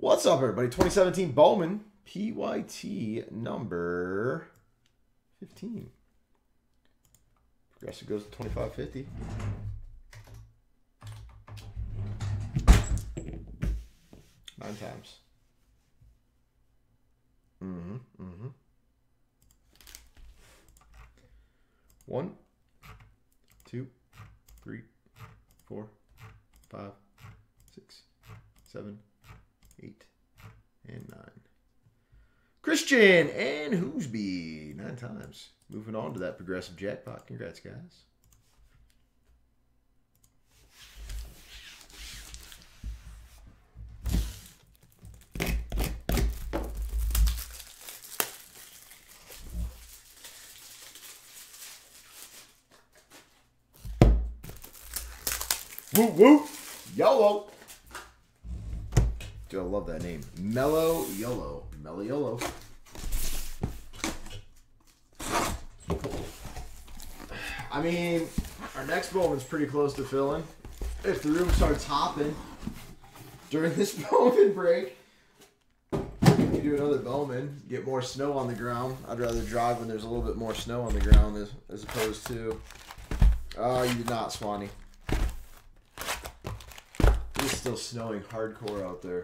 What's up, everybody? 2017 Bowman, PYT number 15. Progressive goes to 25.50. Nine times. One, two, three, 4, 5, 6, 7, 8, and 9. Christian and Hoosby, 9 times. Moving on to that progressive jackpot. Congrats, guys. Woo woo! YOLO! Dude, I love that name. Mellow YOLO. Mellow YOLO. I mean, our next Bowman's pretty close to filling. If the room starts hopping during this Bowman break, you do another Bowman, get more snow on the ground. I'd rather drive when there's a little bit more snow on the ground as opposed to... Oh, you did not, Swanee. It's still snowing hardcore out there.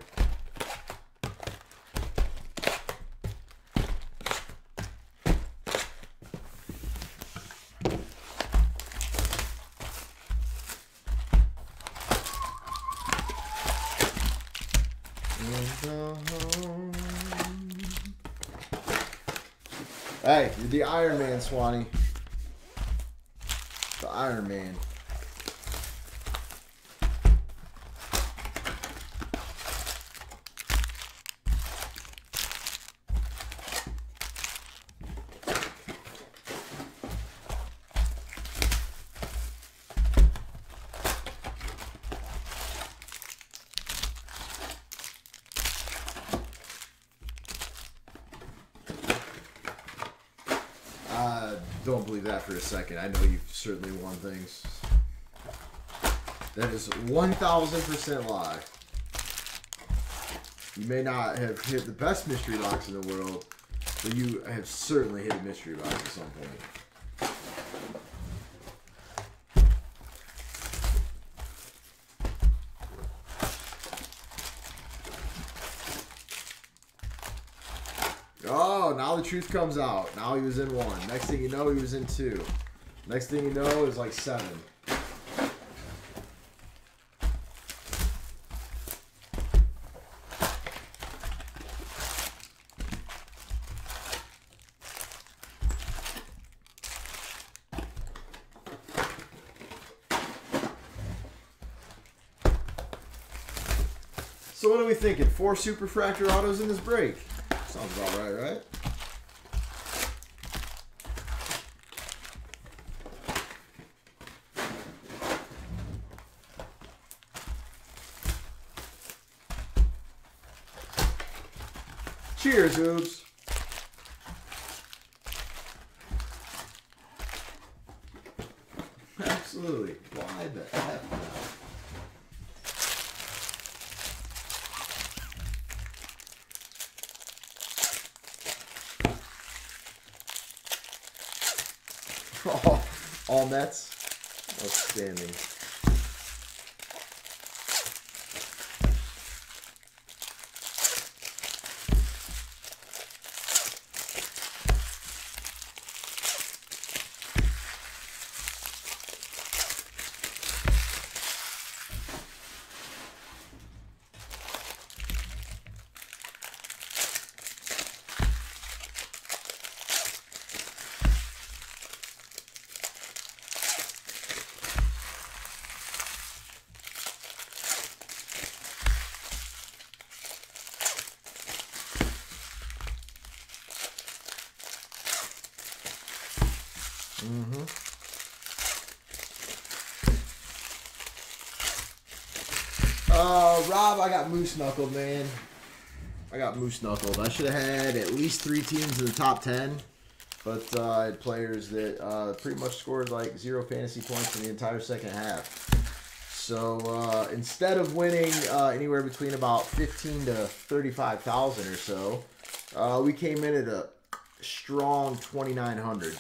Hey, you're the Iron Man, Swanee. The Iron Man. Don't believe that for a second. I know you've certainly won things. That is 1,000% lie. You may not have hit the best mystery box in the world, but you have certainly hit a mystery box at some point. Oh, now the truth comes out. Now he was in 1. Next thing you know, he was in 2. Next thing you know, is like 7. So what are we thinking? 4 Superfractor autos in this break? Sounds about right, right? Cheers, Oobs. Absolutely. Why the F not? All Mets? Outstanding. Rob, I got moose knuckled, man. I got moose knuckled. I should have had at least 3 teams in the top 10, but I had players that pretty much scored like 0 fantasy points in the entire second half. So instead of winning anywhere between about 15 to 35,000 or so, we came in at a strong 2,900.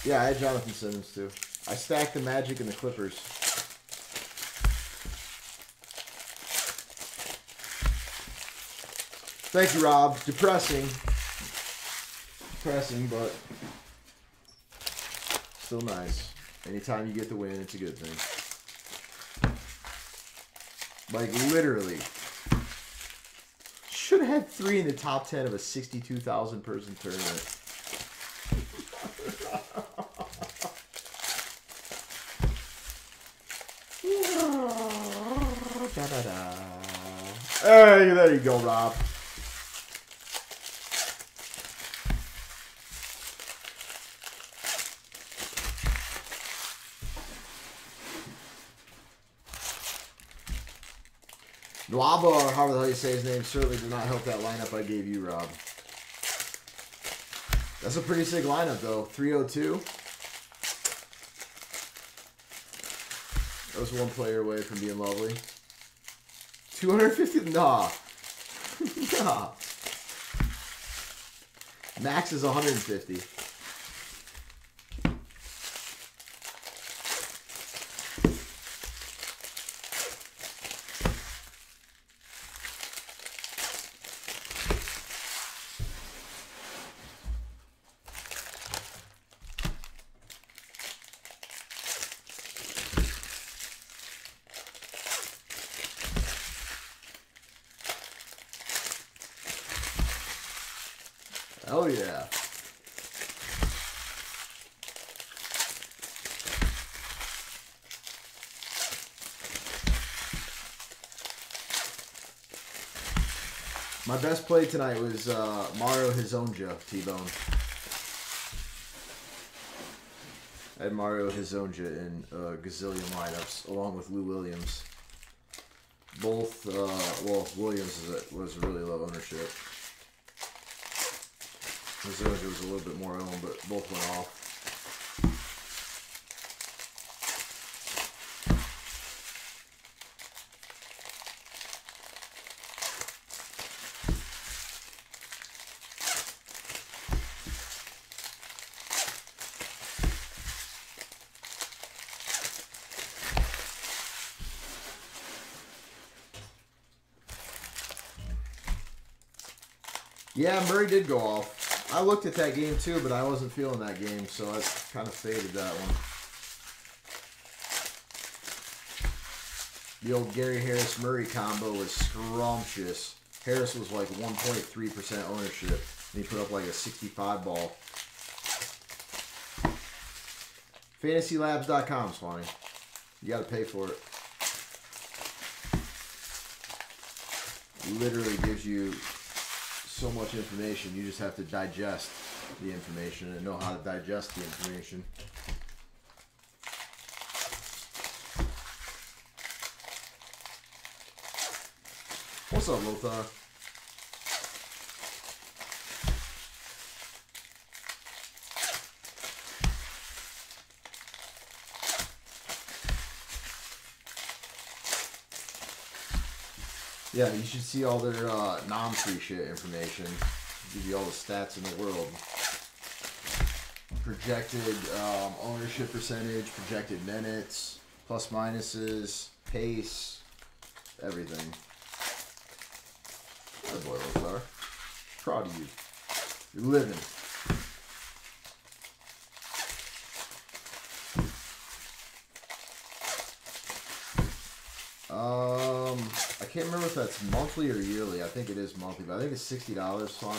Yeah, I had Jonathan Simmons too. I stacked the Magic and the Clippers. Thank you, Rob. Depressing. Depressing, but still nice. Anytime you get the win, it's a good thing. Like, literally. Should have had 3 in the top 10 of a 62,000 person tournament. Hey, there you go, Rob. Nwaba, or however the hell you say his name, certainly did not help that lineup I gave you, Rob. That's a pretty sick lineup, though. 302. That was one player away from being lovely. 250? Nah. Nah. Max is 150. Oh yeah. My best play tonight was Mario Hezonja, T-Bone. I had Mario Hezonja in a gazillion lineups, along with Lou Williams. Both, well, Williams was a really low ownership. Hezonja was a little bit more owned, but both went off. Yeah, Murray did go off. I looked at that game too, but I wasn't feeling that game, so I kind of faded that one. The old Gary Harris-Murray combo was scrumptious. Harris was like 1.3% ownership, and he put up like a 65 ball. FantasyLabs.com, Swanee. You got to pay for it. Literally gives you so much information. You just have to digest the information and know how to digest the information. What's up, Lothar? Yeah, you should see all their non-free shit information. Give you all the stats in the world. Projected ownership percentage, projected minutes, plus minuses, pace, everything. Good boy, Lothar. Proud of you. You're living. I can't remember if that's monthly or yearly. I think it is monthly, but I think it's $60, Swanee.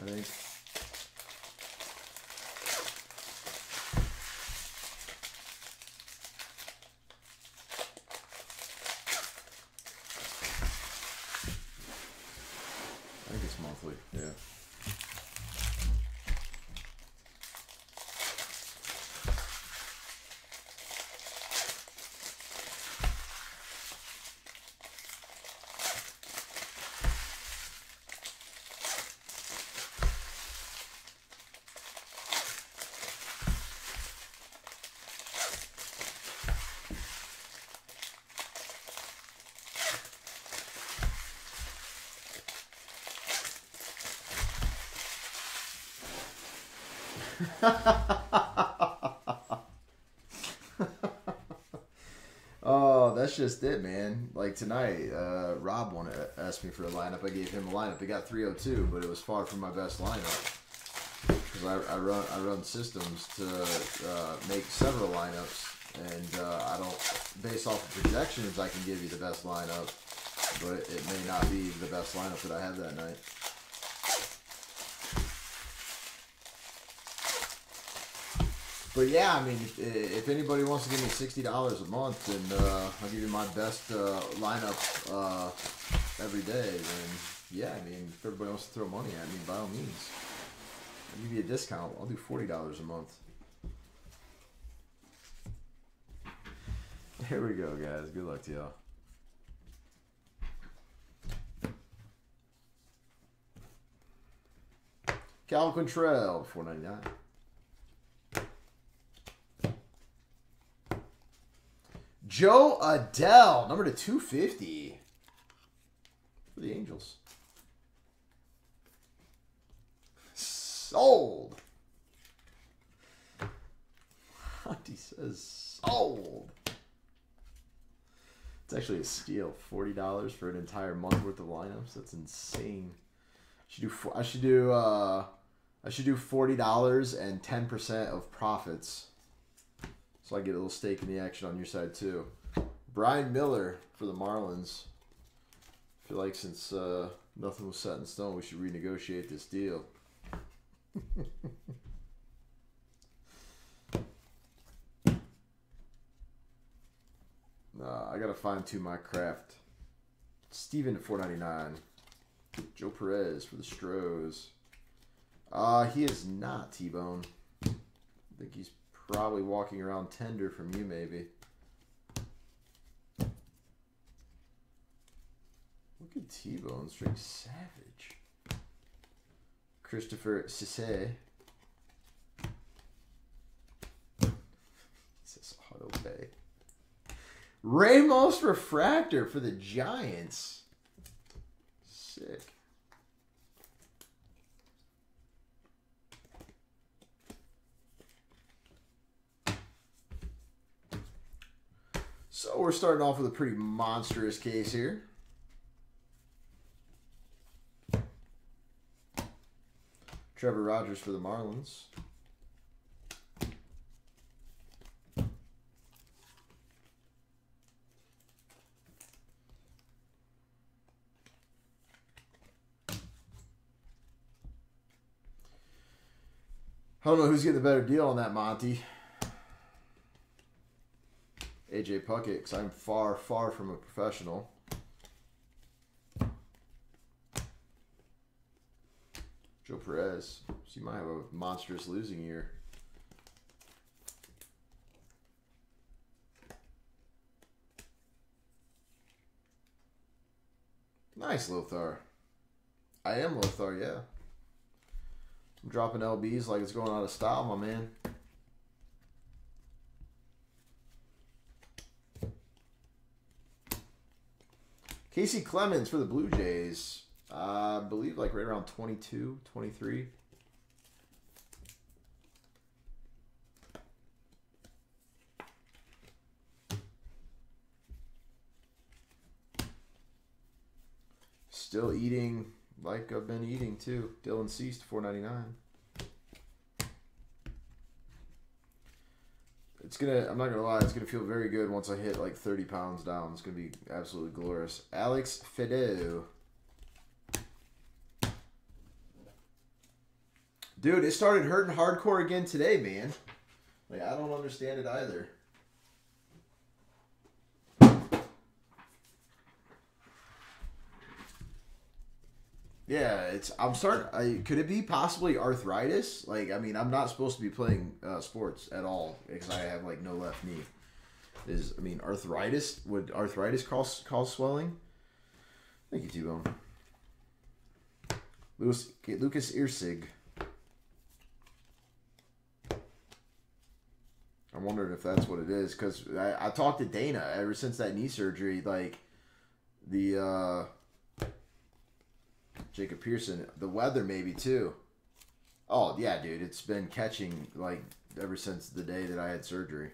I think. I think it's monthly, yeah. Oh, that's just it, man. Like tonight, Rob wanted to ask me for a lineup. I gave him a lineup. He got 302, but it was far from my best lineup. Because I run systems to make several lineups, and I don't, based off of projections, I can give you the best lineup, but it may not be the best lineup that I have that night. But yeah, I mean, if anybody wants to give me $60 a month, and I'll give you my best lineup every day, then yeah, I mean, if everybody wants to throw money at me, by all means, I'll give you a discount. I'll do $40 a month. Here we go, guys. Good luck to y'all. Calvin Quintrell, $4.99. Joe Adele, number to 250 for the Angels. Sold. He says sold. It's actually a steal. $40 for an entire month worth of lineups. That's insane. I should do $40 and 10% of profits. So I get a little stake in the action on your side too. Brian Miller for the Marlins. I feel like since nothing was set in stone, we should renegotiate this deal. I gotta fine tune my craft. Steven at $4.99. Joe Perez for the Stros. He is not T-Bone. I think he's probably walking around tender from you, maybe. Look at T-Bone, straight savage. Christopher Cisse. This auto pay. Ramos Refractor for the Giants. Sick. So we're starting off with a pretty monstrous case here. Trevor Rogers for the Marlins. I don't know who's getting the better deal on that, Monty. AJ Puckett, because I'm far, far from a professional. Joe Perez. So you might have a monstrous losing year. Nice, Lothar. I am Lothar, yeah. I'm dropping LBs like it's going out of style, my man. Casey Clemens for the Blue Jays. I believe like right around 22, 23. Still eating like I've been eating too. Dylan Cease, $4.99. It's gonna, I'm not gonna lie, it's gonna feel very good once I hit like 30 pounds down. It's gonna be absolutely glorious. Alex Fedeu. Dude, it started hurting hardcore again today, man. Like, I don't understand it either. Yeah, could it be possibly arthritis? Like, I mean, I'm not supposed to be playing sports at all because I have like no left knee. Arthritis? Would arthritis cause swelling? Thank you, T-Bone. Lucas Irsig. I'm wondering if that's what it is, because I talked to Dana ever since that knee surgery, like the Jacob Pearson, the weather maybe too. Oh yeah, dude, it's been catching like ever since the day that I had surgery.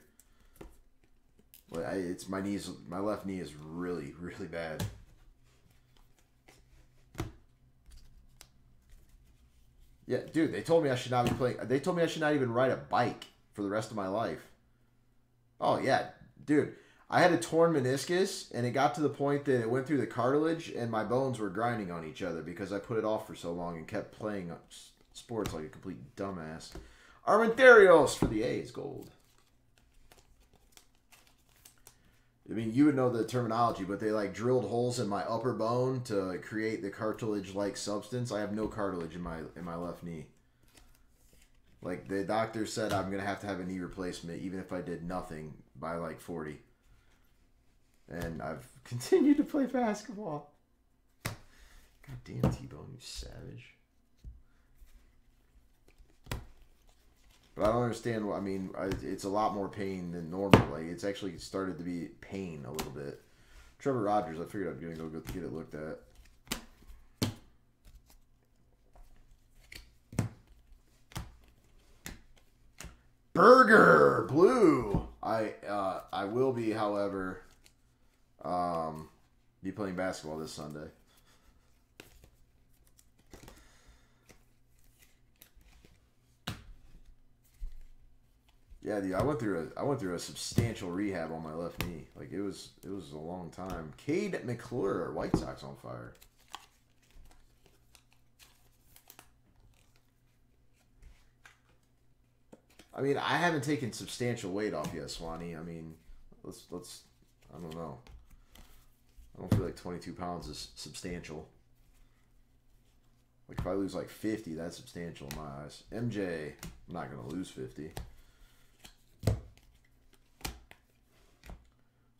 But it's my knees. My left knee is really, really bad. Yeah, dude, they told me I should not be playing. They told me I should not even ride a bike for the rest of my life. Oh yeah, dude. I had a torn meniscus, and it got to the point that it went through the cartilage, and my bones were grinding on each other because I put it off for so long and kept playing sports like a complete dumbass. Armenterios for the A's, gold. I mean, you would know the terminology, but they like drilled holes in my upper bone to create the cartilage-like substance. I have no cartilage in my left knee. Like the doctor said, I'm gonna have to have a knee replacement, even if I did nothing by like 40. And I've continued to play basketball. God damn, T-Bone, you savage. But I don't understand. I mean, it's a lot more pain than normal. Like, it's actually started to be pain a little bit. Trevor Rogers, I figured I'm going to go get it looked at. Burger Blue. I will be, however, be playing basketball this Sunday. Yeah, dude, I went through a substantial rehab on my left knee. Like it was a long time. Cade McClure, White Sox on fire. I mean, I haven't taken substantial weight off yet, Swanee. I mean, let's I don't know. I don't feel like 22 pounds is substantial. Like if I lose like 50, that's substantial in my eyes. MJ, I'm not gonna lose 50.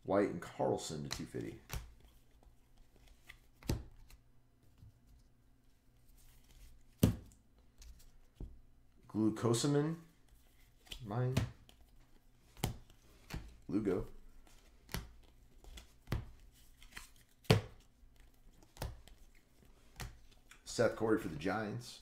White and Carlson to 250. Glucosamine. Mine. Lugo. Seth Corey for the Giants.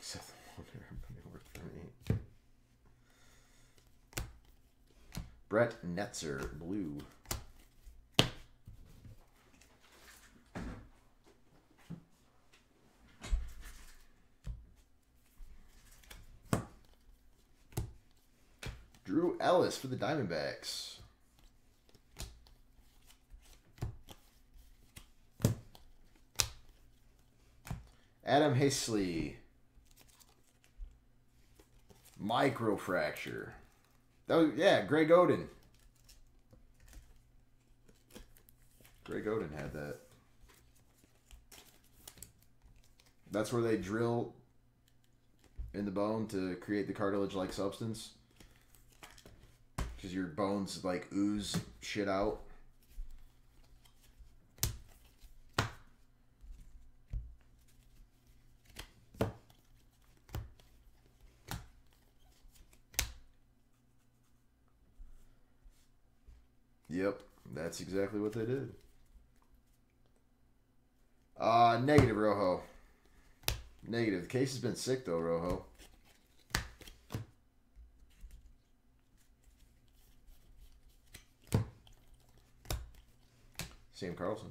Seth Wonder, worked for me. Brett Netzer, blue. Drew Ellis for the Diamondbacks. Adam Haseley. Microfracture. That was, yeah, Greg Oden. Greg Oden had that. That's where they drill in the bone to create the cartilage-like substance. Because your bones, like, ooze shit out. Yep, that's exactly what they did. Negative, Rojo. Negative. The case has been sick, though, Rojo. Sam Carlson.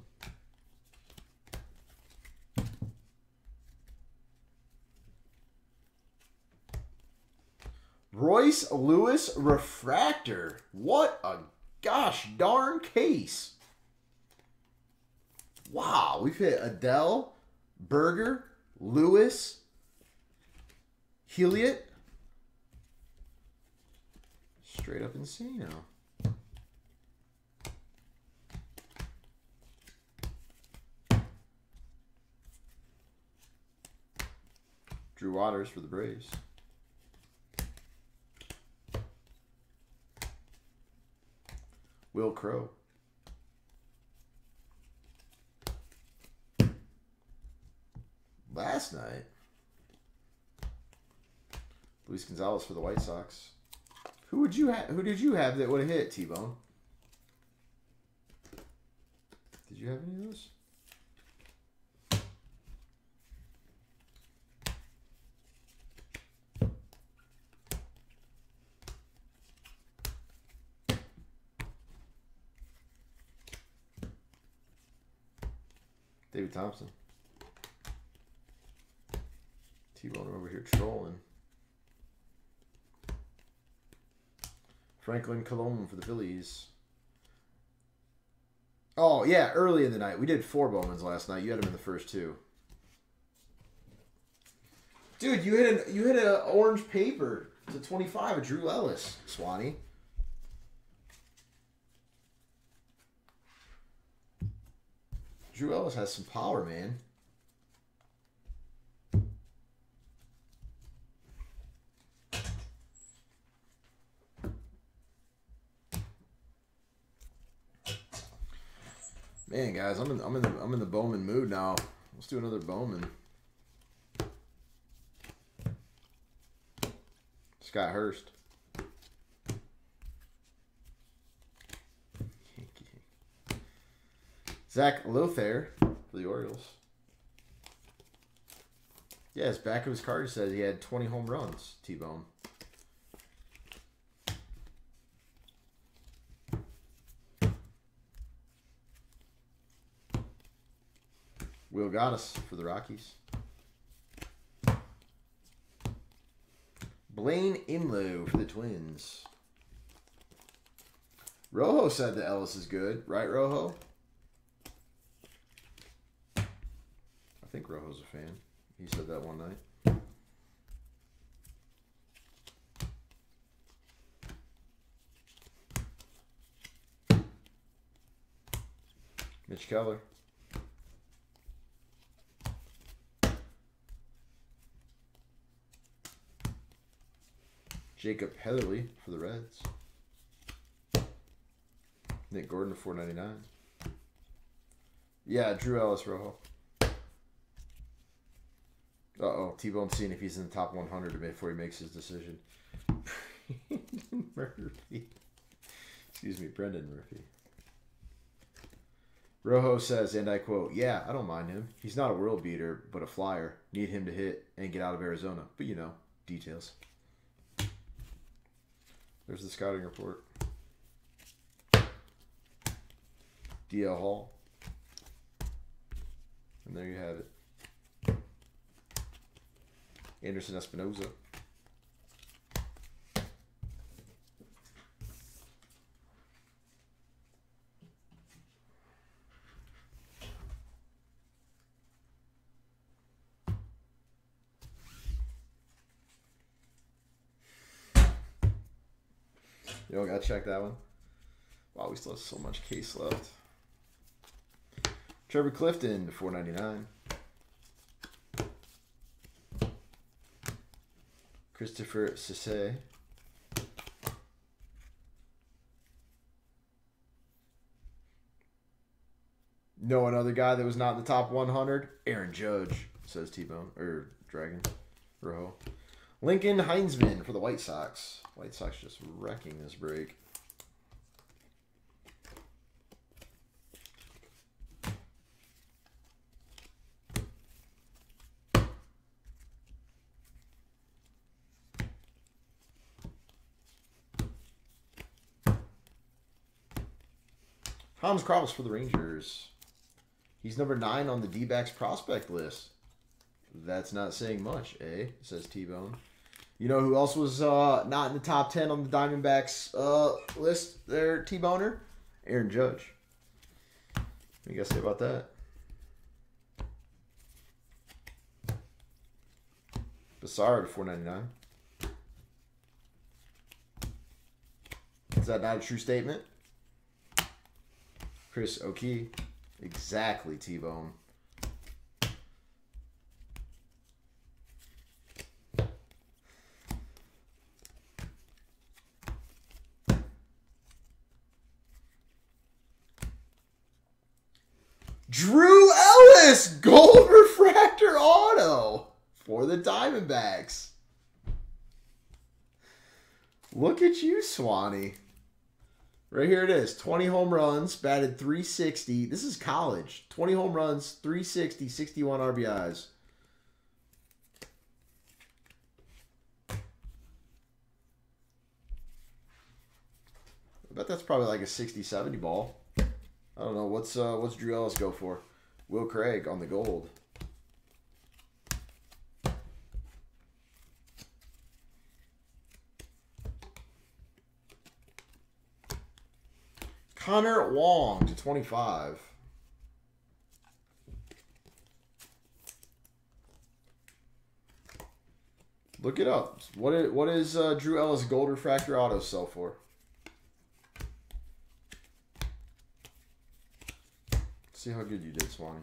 Royce Lewis Refractor. What a gosh darn case. Wow, we've hit Adele, Berger, Lewis, Heliot. Straight up insane now. Drew Waters for the Braves. Will Crow. Last night. Luis Gonzalez for the White Sox. Who would you have? Who did you have that would have hit, T-Bone? Did you have any of those? David Thompson. T-Bone over here trolling. Franklin Colon for the Phillies. Oh, yeah, early in the night. We did 4 Bowmans last night. You had them in the first 2. Dude, you hit an orange paper to 25 of Drew Ellis, Swanee. Drew Ellis has some power, man. Man, guys, I'm in the Bowman mood now. Let's do another Bowman. Scott Hurst. Zach Lothair for the Orioles. Yeah, his back of his card says he had 20 home runs, T-Bone. Will Goddess for the Rockies. Blaine Imlo for the Twins. Rojo said that Ellis is good. Right, Rojo? I think Rojo's a fan. He said that one night. Mitch Keller. Jacob Heatherly for the Reds. Nick Gordon to $4.99. Yeah, Drew Ellis, Rojo. Uh-oh, T-Bone's seeing if he's in the top 100 before he makes his decision. Murphy. Excuse me, Brendan Murphy. Rojo says, and I quote, yeah, I don't mind him. He's not a world beater, but a flyer. Need him to hit and get out of Arizona. But, you know, details. There's the scouting report. DL Hall. And there you have it. Anderson Espinoza. You don't gotta check that one. Wow, we still have so much case left. Trevor Clifton, $4.99. Christopher Cisse. Know another guy that was not in the top 100? Aaron Judge, says T-Bone, or Dragon, Rojo. Lincoln Heinzman for the White Sox. White Sox just wrecking this break. Hans Kraus for the Rangers. He's number 9 on the D-backs prospect list. That's not saying much, eh? Says T-Bone. You know who else was not in the top 10 on the Diamondbacks list there, T-Boner? Aaron Judge. What do you guys say about that? Bassard, $4.99. Is that not a true statement? Chris O'Kee. Exactly, T-Bone. Drew Ellis, gold refractor auto for the Diamondbacks. Look at you, Swanee. Right here it is. 20 home runs, batted 360. This is college. 20 home runs, 360, 61 RBIs. I bet that's probably like a 60-70 ball. I don't know. What's Drew Ellis go for? Will Craig on the gold. Connor Wong to 25. Look it up. What is Drew Ellis Gold Refractor Auto sell for? See how good you did, Swanee.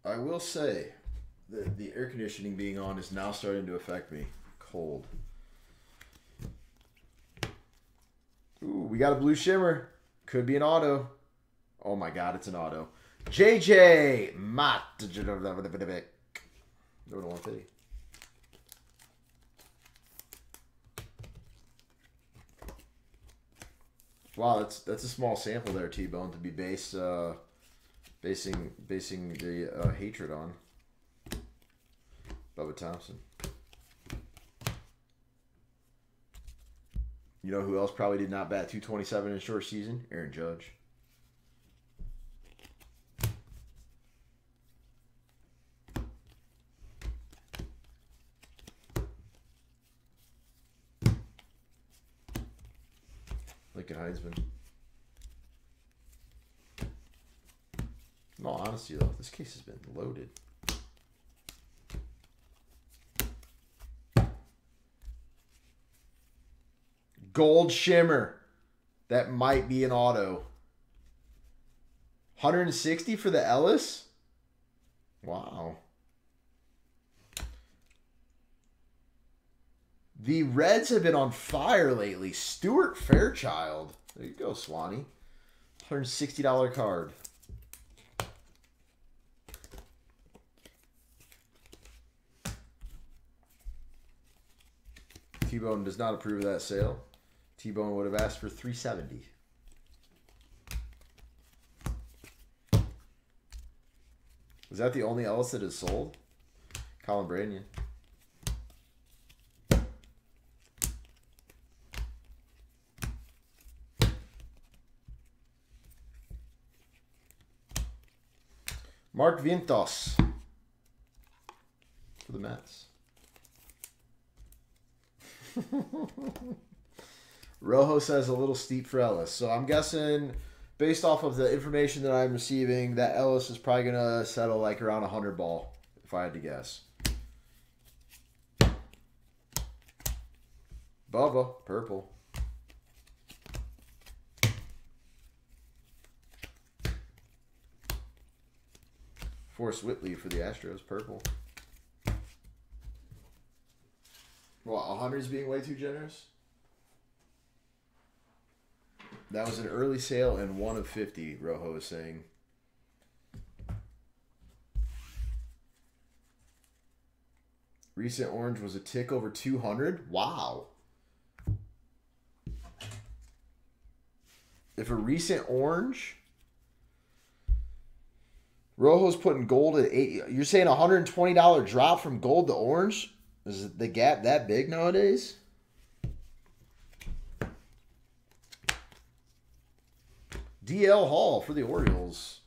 I will say that the air conditioning being on is now starting to affect me. Cold. Ooh, we got a blue shimmer. Could be an auto. Oh my God, it's an auto. JJ Matt. No, 150. Wow, that's a small sample there, T-Bone, to be basing the hatred on. Bubba Thompson. You know who else probably did not bat 227 in a short season? Aaron Judge. Lincoln Heisman. In all honesty, though, this case has been loaded. Gold shimmer. That might be an auto. 160 for the Ellis? Wow. The Reds have been on fire lately. Stuart Fairchild. There you go, Swanee. $160 card. T-Bone does not approve of that sale. T-Bone would have asked for $370. Was that the only Ellis that is sold? Colin Branyan. Mark Vientos for the Mets. Rojo says a little steep for Ellis. So I'm guessing, based off of the information that I'm receiving, that Ellis is probably going to settle like around 100 ball, if I had to guess. Bubba, purple. Forrest Whitley for the Astros, purple. Well, 100 is being way too generous? That was an early sale and 1 of 50, Rojo is saying. Recent orange was a tick over 200? Wow. If a recent orange... Rojo's putting gold at 80. You're saying a $120 drop from gold to orange? Is the gap that big nowadays? DL Hall for the Orioles.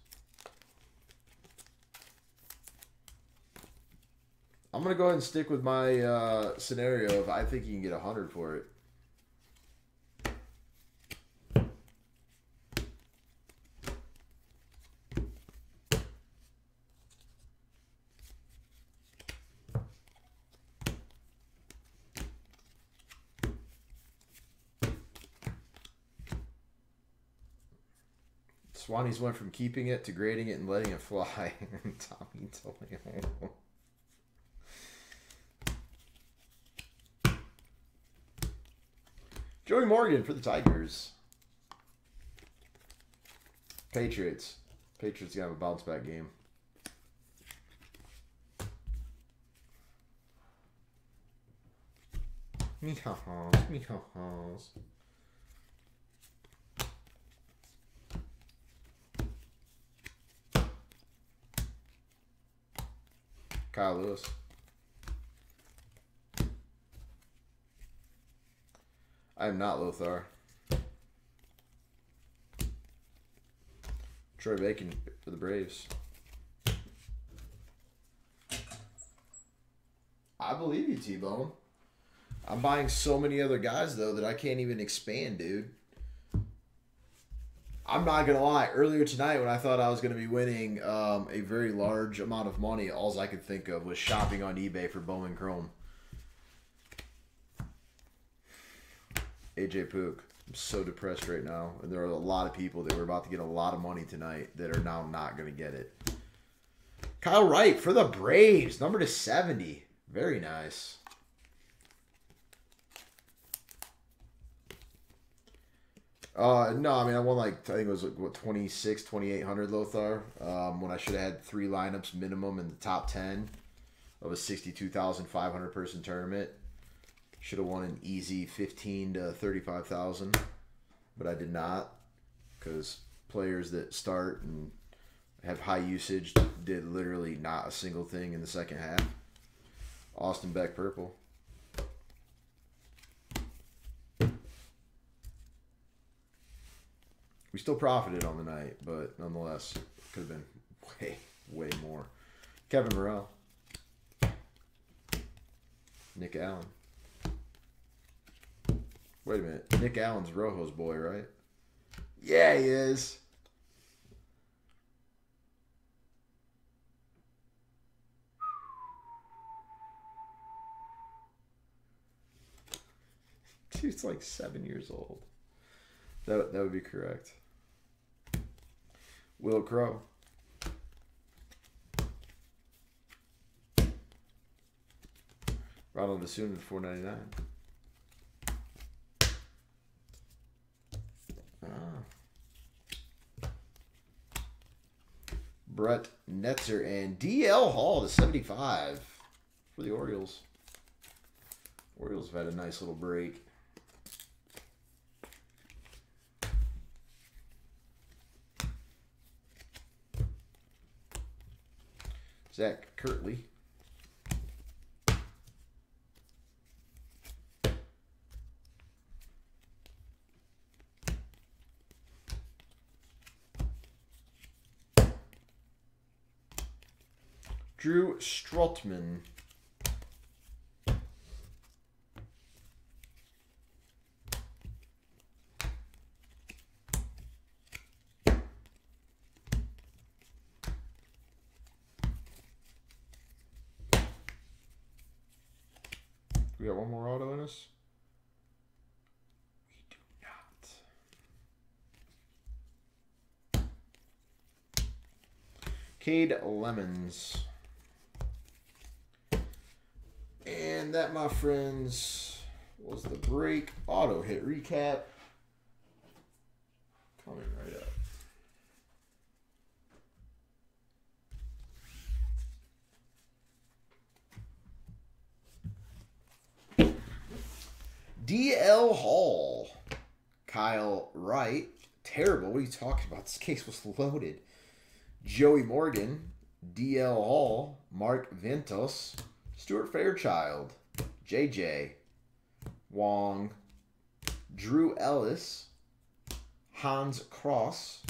I'm going to go ahead and stick with my scenario of I think you can get 100 for it. Swanee's went from keeping it to grading it and letting it fly. Tommy Toledo. Joey Morgan for the Tigers. Patriots. Patriots gonna have a bounce back game. Meow-haws. Kyle Lewis. I am not Lothar. Troy Bacon for the Braves. I believe you, T-Bone. I'm buying so many other guys, though, that I can't even expand, dude. I'm not going to lie. Earlier tonight, when I thought I was going to be winning a very large amount of money, all I could think of was shopping on eBay for Bowman Chrome. AJ Pook. I'm so depressed right now. And there are a lot of people that were about to get a lot of money tonight that are now not going to get it. Kyle Wright for the Braves. Number to 70. Very nice. No, I mean, I won like, I think it was, what, 2,800 Lothar, when I should have had 3 lineups minimum in the top 10 of a 62,500 person tournament. Should have won an easy 15 to 35,000, but I did not, because players that start and have high usage did literally not a single thing in the second half. Austin Beck purple. We still profited on the night, but nonetheless, could have been way more. Kevin Morrell. Nick Allen. Wait a minute. Nick Allen's Rojo's boy, right? Yeah, he is. Dude's like 7 years old. That would be correct. Will Crow. Ronald Asuna at $4.99. Brett Netzer and DL Hall to 75 for the Orioles. Orioles have had a nice little break. Zach Kirtley. Drew Strotman. We got one more auto in us? We do not. Cade Lemons. And that, my friends, was the break auto hit recap. Coming right up. DL Hall. Kyle Wright. Terrible. What are you talking about? This case was loaded. Joey Morgan. DL Hall. Mark Ventos. Stuart Fairchild, JJ, Wong, Drew Ellis, Hans Cross,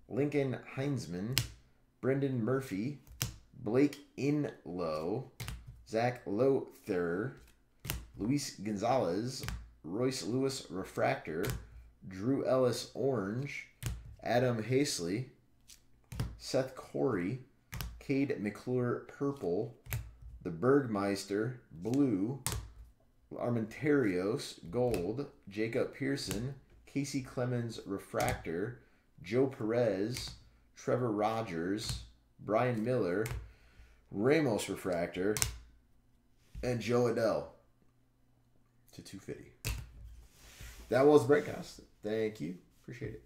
Lincoln Heinzman, Brendan Murphy, Blake Inlow, Zach Lothar, Luis Gonzalez, Royce Lewis Refractor, Drew Ellis Orange, Adam Hasley, Seth Corey, Cade McClure Purple, the Bergmeister, Blue, Armentarios, Gold, Jacob Pearson, Casey Clemens, Refractor, Joe Perez, Trevor Rogers, Brian Miller, Ramos Refractor, and Joe Adele to 250. That was Breakcast. Thank you. Appreciate it.